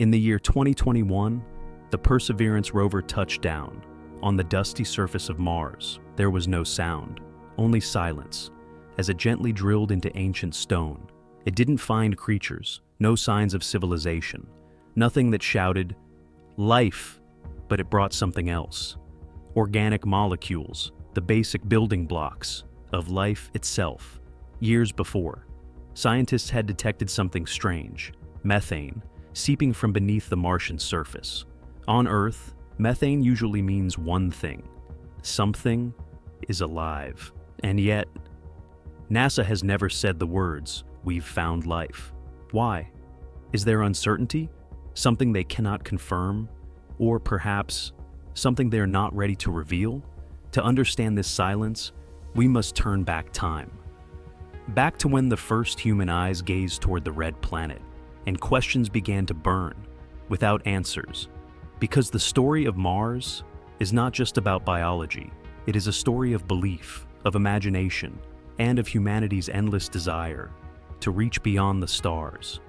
In the year 2021, the Perseverance rover touched down. On the dusty surface of Mars, there was no sound, only silence. As it gently drilled into ancient stone, it didn't find creatures, no signs of civilization, nothing that shouted, life, but it brought something else. Organic molecules, the basic building blocks of life itself. Years before, scientists had detected something strange, methane, seeping from beneath the Martian surface. On Earth, methane usually means one thing: something is alive. And yet, NASA has never said the words, "We've found life." Why? Is there uncertainty? Something they cannot confirm? Or perhaps something they're not ready to reveal? To understand this silence, we must turn back time. Back to when the first human eyes gazed toward the red planet, and questions began to burn, without answers. Because the story of Mars is not just about biology, it is a story of belief, of imagination, and of humanity's endless desire to reach beyond the stars.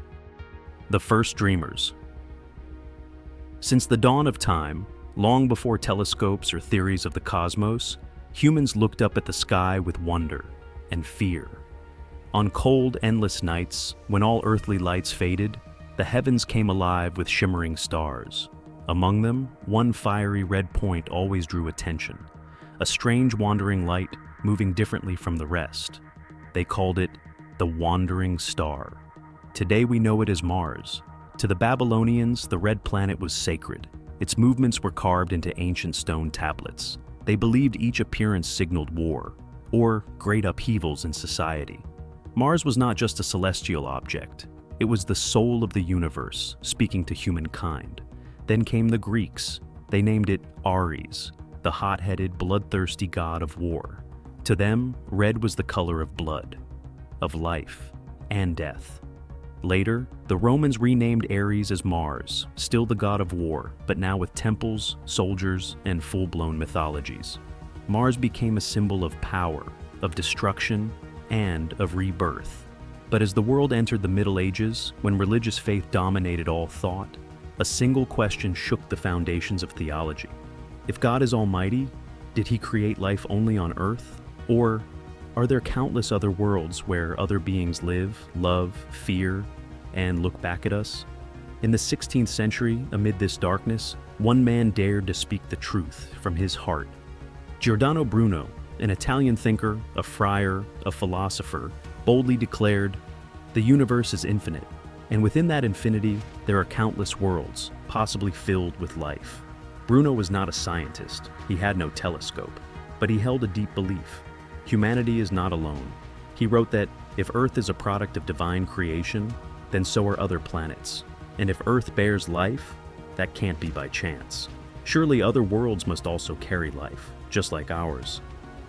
The first dreamers. Since the dawn of time, long before telescopes or theories of the cosmos, humans looked up at the sky with wonder and fear. On cold, endless nights, when all earthly lights faded, the heavens came alive with shimmering stars. Among them, one fiery red point always drew attention, a strange wandering light moving differently from the rest. They called it the Wandering Star. Today we know it as Mars. To the Babylonians, the red planet was sacred. Its movements were carved into ancient stone tablets. They believed each appearance signaled war, or great upheavals in society. Mars was not just a celestial object. It was the soul of the universe, speaking to humankind. Then came the Greeks. They named it Ares, the hot-headed, bloodthirsty god of war. To them, red was the color of blood, of life, and death. Later, the Romans renamed Ares as Mars, still the god of war, but now with temples, soldiers, and full-blown mythologies. Mars became a symbol of power, of destruction, and of rebirth. But as the world entered the Middle Ages, when religious faith dominated all thought, a single question shook the foundations of theology. If God is almighty, did he create life only on Earth? Or are there countless other worlds where other beings live, love, fear, and look back at us? In the 16th century, amid this darkness, one man dared to speak the truth from his heart. Giordano Bruno, an Italian thinker, a friar, a philosopher, boldly declared, "The universe is infinite, and within that infinity, there are countless worlds, possibly filled with life." Bruno was not a scientist. He had no telescope, but he held a deep belief. Humanity is not alone. He wrote that if Earth is a product of divine creation, then so are other planets. And if Earth bears life, that can't be by chance. Surely other worlds must also carry life, just like ours.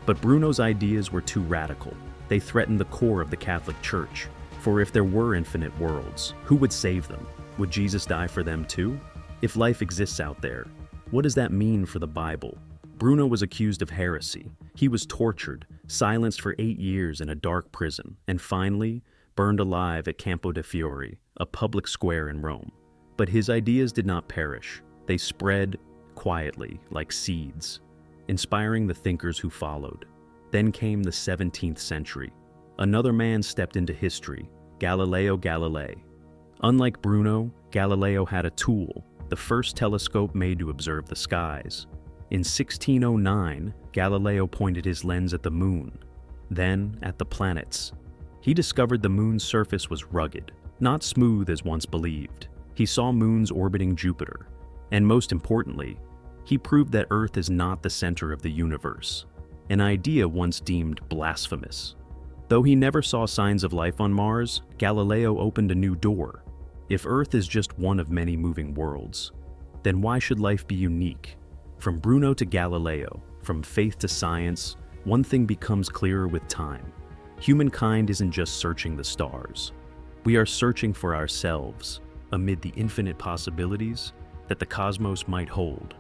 But Bruno's ideas were too radical. They threatened the core of the Catholic Church. For if there were infinite worlds, who would save them? Would Jesus die for them too? If life exists out there, what does that mean for the Bible? Bruno was accused of heresy. He was tortured, silenced for 8 years in a dark prison, and finally burned alive at Campo de' Fiori, a public square in Rome. But his ideas did not perish. They spread quietly, like seeds, inspiring the thinkers who followed. Then came the 17th century. Another man stepped into history, Galileo Galilei. Unlike Bruno, Galileo had a tool, the first telescope made to observe the skies. In 1609, Galileo pointed his lens at the moon, then at the planets. He discovered the moon's surface was rugged, not smooth as once believed. He saw moons orbiting Jupiter, and most importantly, he proved that Earth is not the center of the universe, an idea once deemed blasphemous. Though he never saw signs of life on Mars, Galileo opened a new door. If Earth is just one of many moving worlds, then why should life be unique? From Bruno to Galileo, from faith to science, one thing becomes clearer with time. Humankind isn't just searching the stars. We are searching for ourselves amid the infinite possibilities that the cosmos might hold.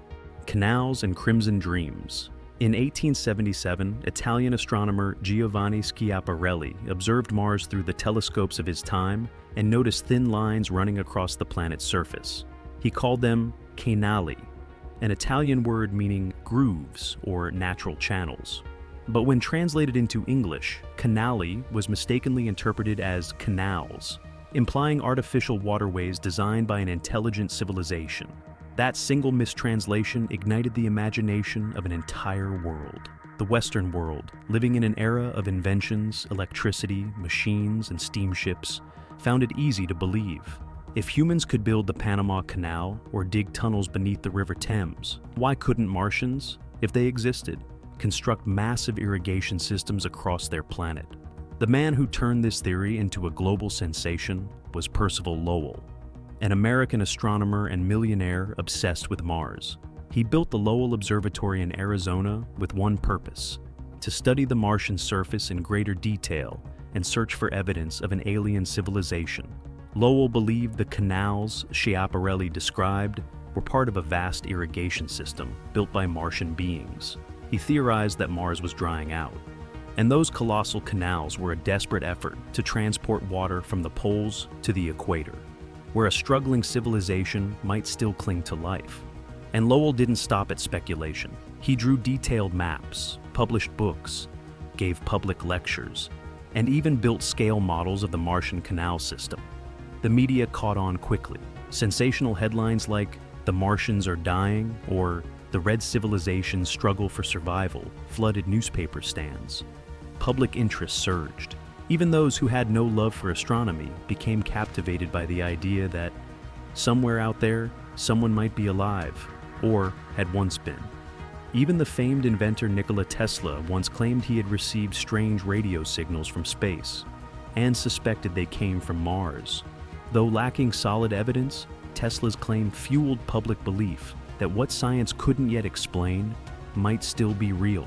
Canals and Crimson Dreams. In 1877, Italian astronomer Giovanni Schiaparelli observed Mars through the telescopes of his time and noticed thin lines running across the planet's surface. He called them canali, an Italian word meaning grooves or natural channels. But when translated into English, canali was mistakenly interpreted as canals, implying artificial waterways designed by an intelligent civilization. That single mistranslation ignited the imagination of an entire world. The Western world, living in an era of inventions, electricity, machines, and steamships, found it easy to believe. If humans could build the Panama Canal or dig tunnels beneath the River Thames, why couldn't Martians, if they existed, construct massive irrigation systems across their planet? The man who turned this theory into a global sensation was Percival Lowell, an American astronomer and millionaire obsessed with Mars. He built the Lowell Observatory in Arizona with one purpose: to study the Martian surface in greater detail and search for evidence of an alien civilization. Lowell believed the canals Schiaparelli described were part of a vast irrigation system built by Martian beings. He theorized that Mars was drying out, and those colossal canals were a desperate effort to transport water from the poles to the equator, where a struggling civilization might still cling to life. And Lowell didn't stop at speculation. He drew detailed maps, published books, gave public lectures, and even built scale models of the Martian canal system. The media caught on quickly. Sensational headlines like "The Martians are dying" or "The Red Civilization's struggle for survival" flooded newspaper stands. Public interest surged. Even those who had no love for astronomy became captivated by the idea that somewhere out there, someone might be alive, or had once been. Even the famed inventor Nikola Tesla once claimed he had received strange radio signals from space, and suspected they came from Mars. Though lacking solid evidence, Tesla's claim fueled public belief that what science couldn't yet explain might still be real.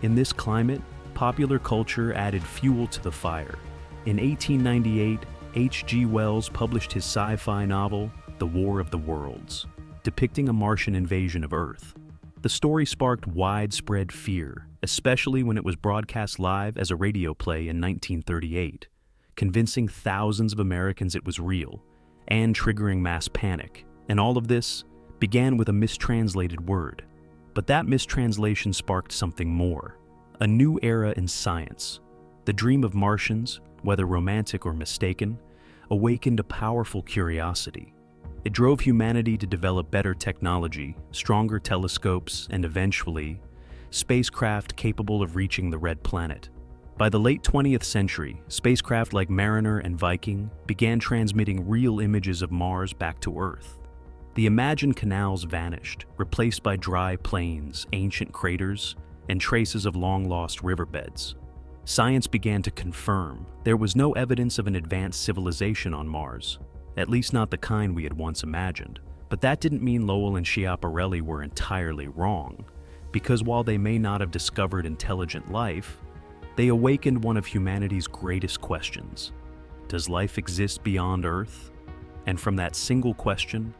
In this climate, popular culture added fuel to the fire. In 1898, H.G. Wells published his sci-fi novel, The War of the Worlds, depicting a Martian invasion of Earth. The story sparked widespread fear, especially when it was broadcast live as a radio play in 1938, convincing thousands of Americans it was real, and triggering mass panic. And all of this began with a mistranslated word. But that mistranslation sparked something more: a new era in science. The dream of Martians, whether romantic or mistaken, awakened a powerful curiosity. It drove humanity to develop better technology, stronger telescopes, and eventually, spacecraft capable of reaching the Red Planet. By the late 20th century, spacecraft like Mariner and Viking began transmitting real images of Mars back to Earth. The imagined canals vanished, replaced by dry plains, ancient craters, and traces of long-lost riverbeds. Science began to confirm there was no evidence of an advanced civilization on Mars, at least not the kind we had once imagined. But that didn't mean Lowell and Schiaparelli were entirely wrong, because while they may not have discovered intelligent life, they awakened one of humanity's greatest questions: does life exist beyond Earth? And from that single question,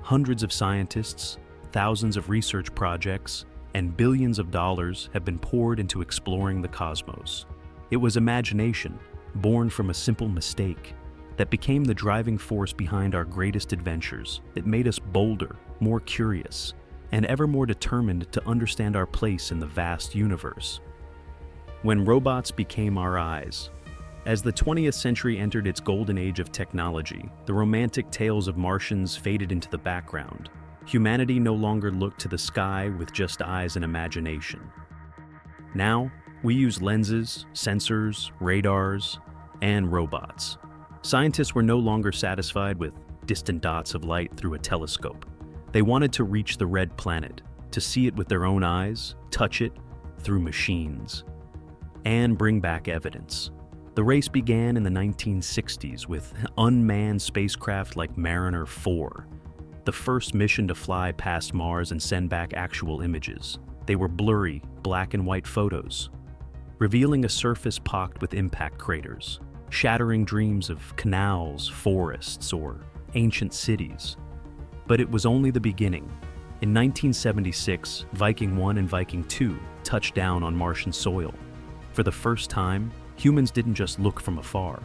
hundreds of scientists, thousands of research projects, and billions of dollars have been poured into exploring the cosmos. It was imagination, born from a simple mistake, that became the driving force behind our greatest adventures. It made us bolder, more curious, and ever more determined to understand our place in the vast universe. When robots became our eyes. As the 20th century entered its golden age of technology, the romantic tales of Martians faded into the background. Humanity no longer looked to the sky with just eyes and imagination. Now, we use lenses, sensors, radars, and robots. Scientists were no longer satisfied with distant dots of light through a telescope. They wanted to reach the Red Planet, to see it with their own eyes, touch it through machines, and bring back evidence. The race began in the 1960s with unmanned spacecraft like Mariner 4, the first mission to fly past Mars and send back actual images. They were blurry, black and white photos, revealing a surface pocked with impact craters, shattering dreams of canals, forests, or ancient cities. But it was only the beginning. In 1976, Viking 1 and Viking 2 touched down on Martian soil. For the first time, humans didn't just look from afar.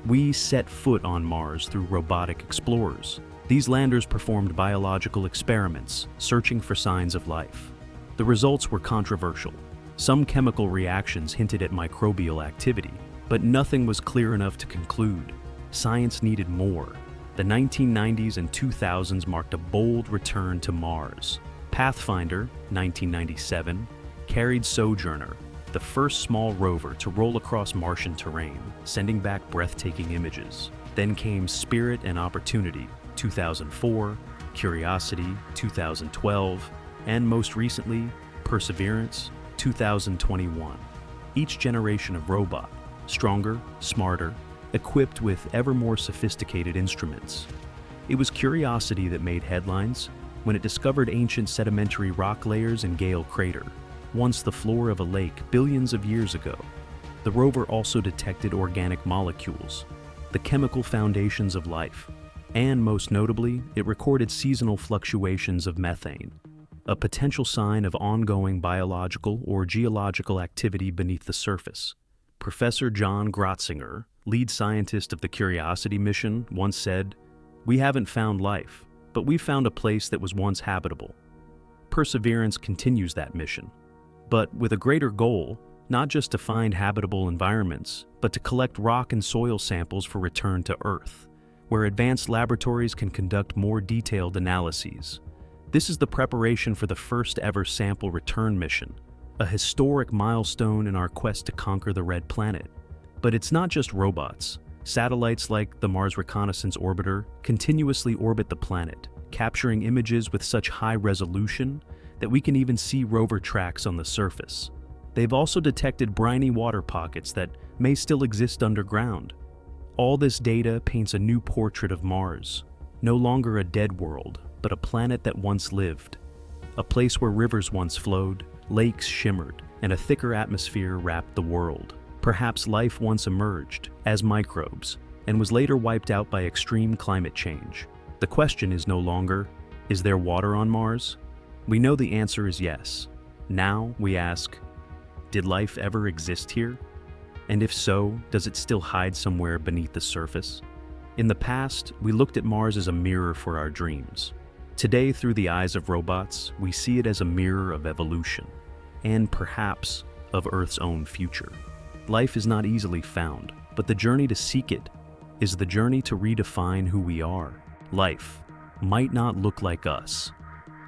We set foot on Mars through robotic explorers, These landers performed biological experiments, searching for signs of life. The results were controversial. Some chemical reactions hinted at microbial activity, but nothing was clear enough to conclude. Science needed more. The 1990s and 2000s marked a bold return to Mars. Pathfinder, 1997, carried Sojourner, the first small rover to roll across Martian terrain, sending back breathtaking images. Then came Spirit and Opportunity, 2004, Curiosity, 2012, and most recently, Perseverance, 2021. Each generation of robot, stronger, smarter, equipped with ever more sophisticated instruments. It was Curiosity that made headlines when it discovered ancient sedimentary rock layers in Gale Crater, once the floor of a lake billions of years ago. The rover also detected organic molecules, the chemical foundations of life, and most notably, it recorded seasonal fluctuations of methane, a potential sign of ongoing biological or geological activity beneath the surface. Professor John Grotzinger, lead scientist of the Curiosity mission, once said, "We haven't found life, but we've found a place that was once habitable." Perseverance continues that mission, but with a greater goal, not just to find habitable environments, but to collect rock and soil samples for return to Earth, where advanced laboratories can conduct more detailed analyses. This is the preparation for the first ever sample return mission, a historic milestone in our quest to conquer the Red Planet. But it's not just robots. Satellites like the Mars Reconnaissance Orbiter continuously orbit the planet, capturing images with such high resolution that we can even see rover tracks on the surface. They've also detected briny water pockets that may still exist underground. All this data paints a new portrait of Mars, no longer a dead world, but a planet that once lived, a place where rivers once flowed, lakes shimmered, and a thicker atmosphere wrapped the world. Perhaps life once emerged as microbes and was later wiped out by extreme climate change. The question is no longer, is there water on Mars? We know the answer is yes. Now we ask, did life ever exist here? And if so, does it still hide somewhere beneath the surface? In the past, we looked at Mars as a mirror for our dreams. Today, through the eyes of robots, we see it as a mirror of evolution, and perhaps of Earth's own future. Life is not easily found, but the journey to seek it is the journey to redefine who we are. Life might not look like us.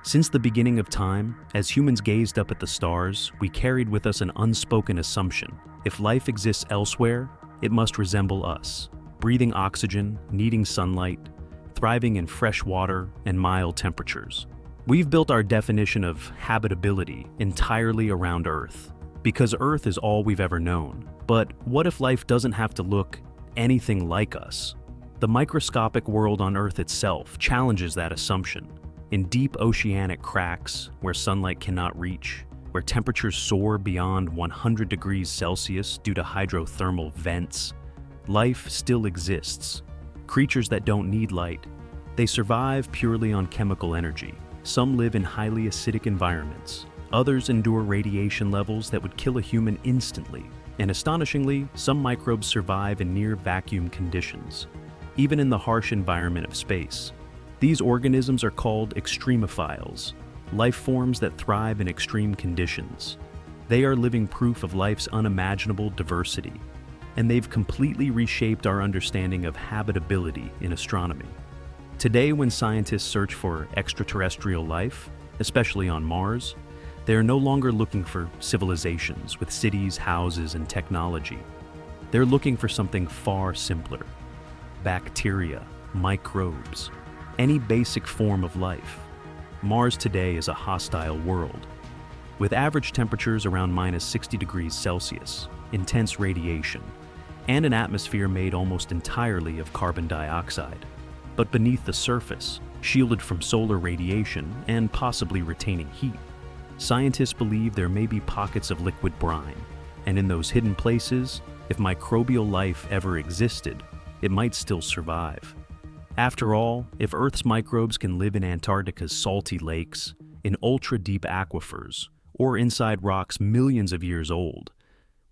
Since the beginning of time, as humans gazed up at the stars, we carried with us an unspoken assumption. If life exists elsewhere, it must resemble us, breathing oxygen, needing sunlight, thriving in fresh water and mild temperatures. We've built our definition of habitability entirely around Earth, because Earth is all we've ever known. But what if life doesn't have to look anything like us? The microscopic world on Earth itself challenges that assumption. In deep oceanic cracks, where sunlight cannot reach, where temperatures soar beyond 100 degrees Celsius due to hydrothermal vents, life still exists. Creatures that don't need light, they survive purely on chemical energy. Some live in highly acidic environments. Others endure radiation levels that would kill a human instantly. And astonishingly, some microbes survive in near vacuum conditions, even in the harsh environment of space. These organisms are called extremophiles, life forms that thrive in extreme conditions. They are living proof of life's unimaginable diversity, and they've completely reshaped our understanding of habitability in astronomy. Today, when scientists search for extraterrestrial life, especially on Mars, they are no longer looking for civilizations with cities, houses, and technology. They're looking for something far simpler: bacteria, microbes, any basic form of life. Mars today is a hostile world, with average temperatures around -60 degrees Celsius, intense radiation, and an atmosphere made almost entirely of carbon dioxide. But beneath the surface, shielded from solar radiation and possibly retaining heat, scientists believe there may be pockets of liquid brine, and in those hidden places, if microbial life ever existed, it might still survive. After all, if Earth's microbes can live in Antarctica's salty lakes, in ultra-deep aquifers, or inside rocks millions of years old,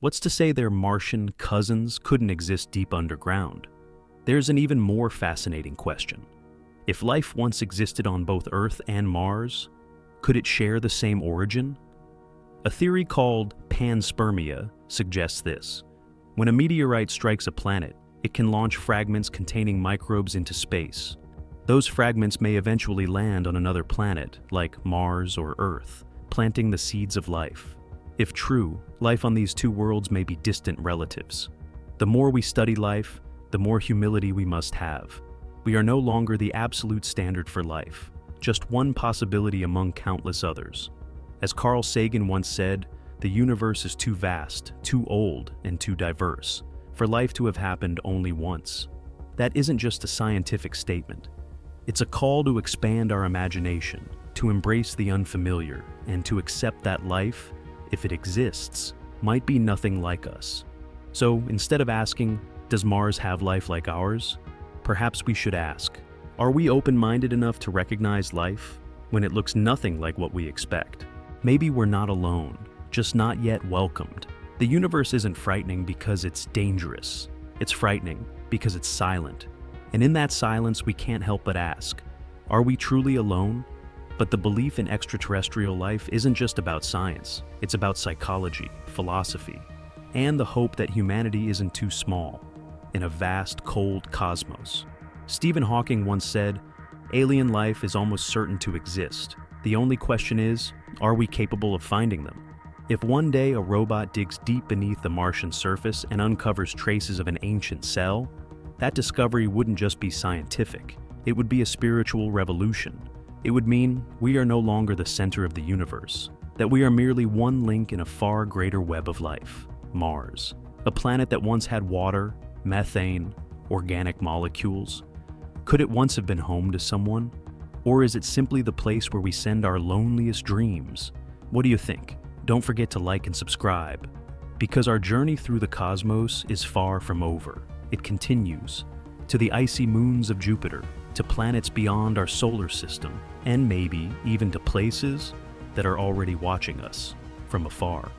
what's to say their Martian cousins couldn't exist deep underground? There's an even more fascinating question. If life once existed on both Earth and Mars, could it share the same origin? A theory called panspermia suggests this. When a meteorite strikes a planet, it can launch fragments containing microbes into space. Those fragments may eventually land on another planet, like Mars or Earth, planting the seeds of life. If true, life on these two worlds may be distant relatives. The more we study life, the more humility we must have. We are no longer the absolute standard for life, just one possibility among countless others. As Carl Sagan once said, the universe is too vast, too old, and too diverse for life to have happened only once. That isn't just a scientific statement. It's a call to expand our imagination, to embrace the unfamiliar, and to accept that life, if it exists, might be nothing like us. So instead of asking, does Mars have life like ours? Perhaps we should ask, are we open-minded enough to recognize life when it looks nothing like what we expect? Maybe we're not alone, just not yet welcomed. The universe isn't frightening because it's dangerous. It's frightening because it's silent. And in that silence, we can't help but ask, are we truly alone? But the belief in extraterrestrial life isn't just about science. It's about psychology, philosophy, and the hope that humanity isn't too small in a vast, cold cosmos. Stephen Hawking once said, alien life is almost certain to exist. The only question is, are we capable of finding them? If one day a robot digs deep beneath the Martian surface and uncovers traces of an ancient cell, that discovery wouldn't just be scientific, it would be a spiritual revolution. It would mean we are no longer the center of the universe, that we are merely one link in a far greater web of life, Mars, a planet that once had water, methane, organic molecules. Could it once have been home to someone? Or is it simply the place where we send our loneliest dreams? What do you think? Don't forget to like and subscribe, because our journey through the cosmos is far from over. It continues to the icy moons of Jupiter, to planets beyond our solar system, and maybe even to places that are already watching us from afar.